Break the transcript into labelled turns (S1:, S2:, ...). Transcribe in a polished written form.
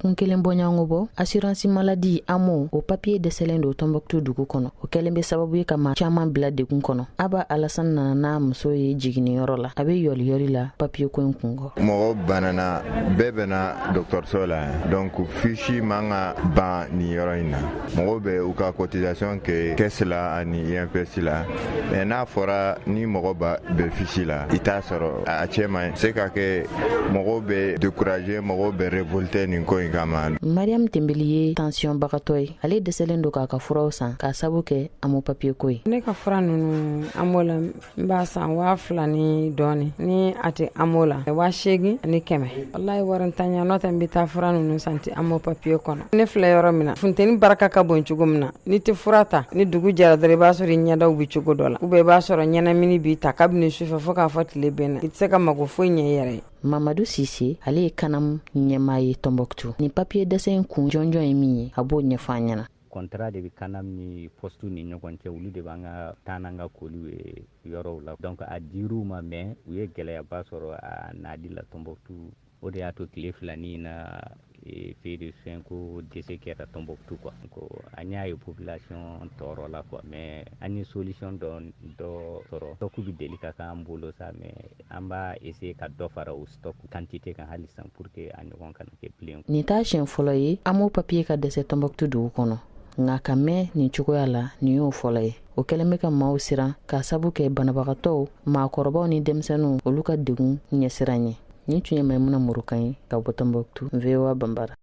S1: kun kelen bɔɲango bɔ assurance maladie amo o papier dɛsɛlen do Tombouctou dugu kɔnɔ o kɛlen bɛ sababu ye ka maa caman bila degun kɔnɔ Aba Alassane nana n'a muso ye jiginiyɔrɔ la a bɛ yɔliyɔli la papier ko in kunkɔ
S2: mɔgɔ banana bɛɛ bɛna dɔgɔtɔrɔso la donc fiche man ka ban nin yɔrɔ in na mɔgɔ bɛ u ka cotisation kɛ caisse la ani INPS la mais n'a fɔra ni mɔgɔ bɛ fiche la i t'a sɔrɔ a cɛ man ɲi se ka kɛ mɔgɔ bɛ décourager mɔgɔ bɛ révolter nin ko in kama.
S1: Mariam Tembeli ye tension bagatɔ ye ale dɛsɛlen do k'a ka furaw san k'a sabu kɛ amo papier ko ye
S3: ne ka fura ninnu amo la n b'a san 2,000 ni dɔɔni ni a tɛ amo la 8,000 ni 100 wallahi wari n tanya n'o tɛ n bɛ taa fura ninnu san tɛ amo papier kɔnɔ ne filɛ yɔrɔ min na funteni baraka ka bon cogo min na ni tɛ fura ta ni dugu jɛra dɔrɔn i b'a sɔrɔ i ɲɛdaw bɛ cogo dɔ la ou bien i b'a sɔrɔ ɲɛnamini b'i ta kabini sufɛ fo k'a fɔ tile bɛnna i tɛ se ka mago foyi ɲɛ i yɛrɛ ye.
S1: Mamadou Sise ale ye kanam ɲɛmaa ye Tombouctou ni papier dɛsɛ in kun jɔnjɔn ye min ye a b'o ɲɛfɔ an ɲɛna.
S4: Contrat de bi kanam ni postu ni ɲɔgɔn cɛ olu de b'an ka taa n'an ka koliw ye yɔrɔw la donc a dir'u ma mais u ye gɛlɛyaba sɔrɔ a nali la Tombouctou o de y'a to tile 2 in na feere fɛnko dɛsɛ kɛra Tombouctou quoi ko an y'a ye population tɔɔrɔ la quoi mais an ye solution dɔ sɔrɔ stock bi deli ka k'an bolo sa mais an b'a essayer ka dɔ fara o stock quantité kan hali san pour que a ɲɔgɔn kana kɛ bilen.
S1: Nin t'a siɲɛ fɔlɔ ye amo papier ka dɛsɛ Tombouctou dugu kɔnɔ nka ka mɛn nin cogoya la nin y'o fɔlɔ ye o kɛlen bɛ ka maaw siran k'a sabu kɛ banabagatɔw maakɔrɔbaw ni denmisɛnninw olu ka degun ɲɛsiran ye. Ni tun ye Maimuna Morukan ye ka bɔ Tombouctou VOA Bambara.